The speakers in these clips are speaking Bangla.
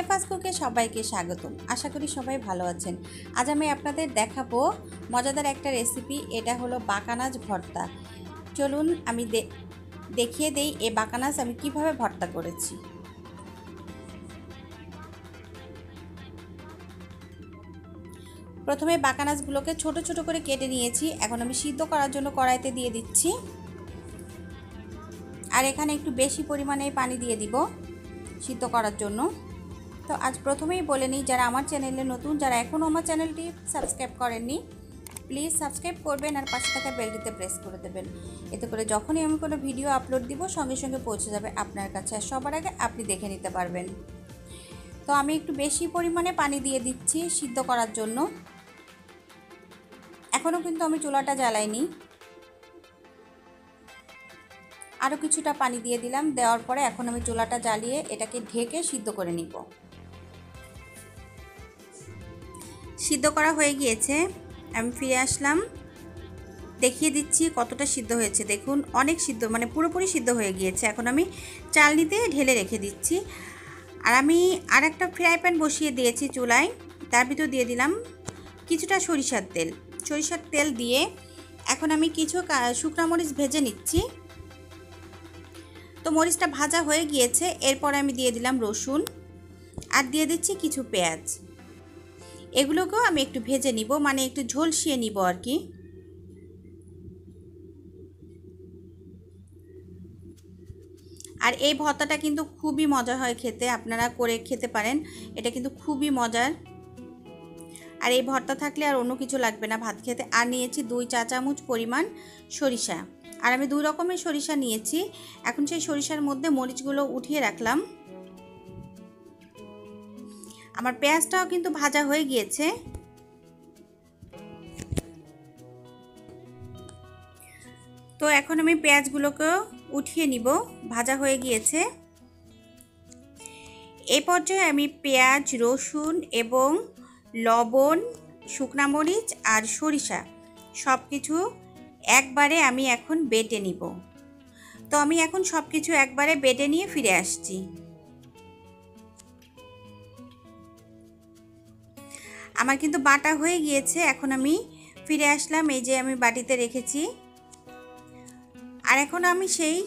শেফাস কুকে সবাইকে স্বাগতম। আশা করি সবাই ভালো আছেন। আজ আমি আপনাদের দেখাবো মজাদার একটা রেসিপি। এটা হলো বাকানাজ ভর্তা। চলুন আমি দেখিয়ে দেই এই বাকানাজ আমি কিভাবে ভর্তা করেছি। প্রথমে বাকানাজগুলোকে ছোট ছোট করে কেটে নিয়েছি। এখন আমি সিদ্ধ করার জন্য কড়াইতে দিয়ে দিচ্ছি। আর এখানে একটু বেশি পরিমাণে পানি দিয়ে দিব সিদ্ধ করার জন্য। তো আজ প্রথমেই বলে নিই, যারা আমার চ্যানেলে নতুন, যারা এখনও আমার চ্যানেলটি সাবস্ক্রাইব করেননি, প্লিজ সাবস্ক্রাইব করবেন আর পাশে থাকা বেলটিতে প্রেস করে দেবেন। এতে করে যখনই আমি কোনো ভিডিও আপলোড দিব সঙ্গে সঙ্গে পৌঁছে যাবে আপনার কাছে, আর সবার আগে আপনি দেখে নিতে পারবেন। তো আমি একটু বেশি পরিমাণে পানি দিয়ে দিচ্ছি সিদ্ধ করার জন্য। এখনও কিন্তু আমি চুলাটা জ্বালাইনি। আরও কিছুটা পানি দিয়ে দিলাম। দেওয়ার পরে এখন আমি চুলাটা জ্বালিয়ে এটাকে ঢেকে সিদ্ধ করে নিব। সিদ্ধ করা হয়ে গিয়েছে, আমি ফিরে আসলাম, দেখিয়ে দিচ্ছি কতটা সিদ্ধ হয়েছে। দেখুন অনেক সিদ্ধ, মানে পুরোপুরি সিদ্ধ হয়ে গিয়েছে। এখন আমি চালনিতে ঢেলে রেখে দিচ্ছি। আর আমি আর একটা ফ্রাই প্যান বসিয়ে দিয়েছি চুলায়। তার ভিতর দিয়ে দিলাম কিছুটা সরিষার তেল। সরিষার তেল দিয়ে এখন আমি কিছু শুকনো মরিচ ভেজে নিচ্ছি। তো মরিচটা ভাজা হয়ে গিয়েছে। এরপর আমি দিয়ে দিলাম রসুন আর দিয়ে দিচ্ছি কিছু পেঁয়াজ। এগুলোকেও আমি একটু ভেজে নিব, মানে একটু ঝলসিয়ে নিব আর কি। আর এই ভর্তাটা কিন্তু খুবই মজা হয় খেতে, আপনারা করে খেতে পারেন। এটা কিন্তু খুবই মজার। আর এই ভর্তা থাকলে আর অন্য কিছু লাগবে না ভাত খেতে। আর নিয়েছি 2 চা চামচ পরিমাণ সরিষা। আর আমি 2 রকমের সরিষা নিয়েছি। এখন সেই সরিষার মধ্যে মরিচগুলো উঠিয়ে রাখলাম। আমার পেঁয়াজটাও কিন্তু ভাজা হয়ে গিয়েছে। তো এখন আমি পেঁয়াজগুলোকে উঠিয়ে নিব, ভাজা হয়ে গিয়েছে। এই পর্যায়ে আমি পেঁয়াজ, রসুন এবং লবণ, শুকনা মরিচ আর সরিষা সব কিছু একবারে আমি এখন বেটে নিব। তো আমি এখন সব কিছু একবারে বেটে নিয়ে ফিরে আসছি। আমার কিন্তু বাটা হয়ে গিয়েছে। এখন আমি ফিরে আসলাম, এই যে আমি বাটিতে রেখেছি। আর এখন আমি সেই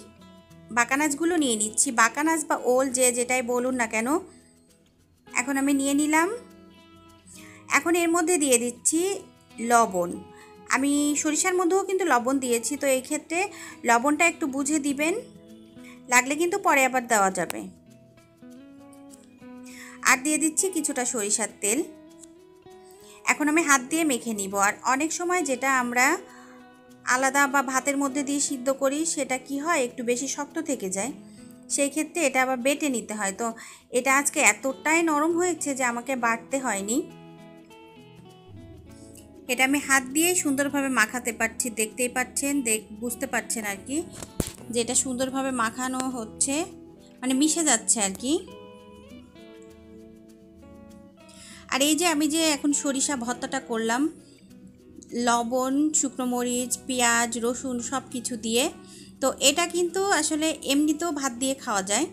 বাকানাজগুলো নিয়ে নিচ্ছি, বাকানাজ বা ওল যে যেটাই বলুন না কেন। এখন আমি নিয়ে নিলাম। এখন এর মধ্যে দিয়ে দিচ্ছি লবণ। আমি সরিষার মধ্যেও কিন্তু লবণ দিয়েছি, তো এই ক্ষেত্রে লবণটা একটু বুঝে দিবেন, লাগলে কিন্তু পরে আবার দেওয়া যাবে। আর দিয়ে দিচ্ছি কিছুটা সরিষার তেল। এখন আমি হাত দিয়ে মেখে নিব। আর অনেক সময় যেটা আমরা আলাদা বা ভাতের মধ্যে দিয়ে সিদ্ধ করি সেটা কি হয়, একটু বেশি শক্ত থেকে যায়। সেই ক্ষেত্রে এটা আবার বেটে নিতে হয়। তো এটা আজকে এতটাই নরম হয়েছে যে আমাকে বাটতে হয়নি। এটা আমি হাত দিয়ে সুন্দরভাবে মাখাতে পারছি, দেখতেই পাচ্ছেন, বুঝতে পারছেন আর কি, যে এটা সুন্দরভাবে মাখানো হচ্ছে, মানে মিশে যাচ্ছে আর কি। আর এই যে আমি যে এখন সরিষা ভর্তাটা করলাম, লবণ, শুকনো মরিচ, পেঁয়াজ, রসুন সব কিছু দিয়ে, তো এটা কিন্তু আসলে এমনিতেও ভাত দিয়ে খাওয়া যায়।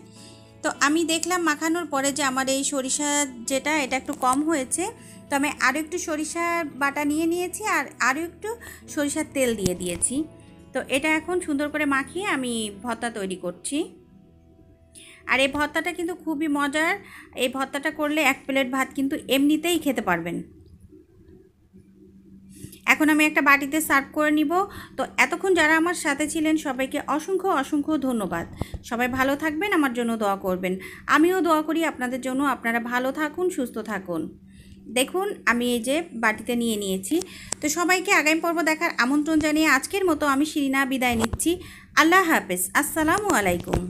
তো আমি দেখলাম মাখানোর পরে যে আমার এই সরিষা যেটা, এটা একটু কম হয়েছে। তো আমি আরও একটু সরিষার বাটা নিয়ে নিয়েছি আর আরও একটু সরিষার তেল দিয়ে দিয়েছি। তো এটা এখন সুন্দর করে মাখিয়ে আমি ভর্তা তৈরি করছি। আর এই ভর্তাটা কিন্তু খুবই মজার। এই ভর্তাটা করলে 1 প্লেট ভাত কিন্তু এমনিতেই খেতে পারবেন। এখন আমি একটা বাটিতে সার্ভ করে নিব। তো এতক্ষণ যারা আমার সাথে ছিলেন সবাইকে অসংখ্য অসংখ্য ধন্যবাদ। সবাই ভালো থাকবেন, আমার জন্য দোয়া করবেন। আমিও দোয়া করি আপনাদের জন্য। আপনারা ভালো থাকুন, সুস্থ থাকুন। দেখুন আমি এই যে বাটিতে নিয়ে নিয়েছি। তো সবাইকে আগামী পর্ব দেখার আমন্ত্রণ জানিয়ে আজকের মতো আমি শিরিনা বিদায় নিচ্ছি। আল্লাহ হাফেজ। আসসালামু আলাইকুম।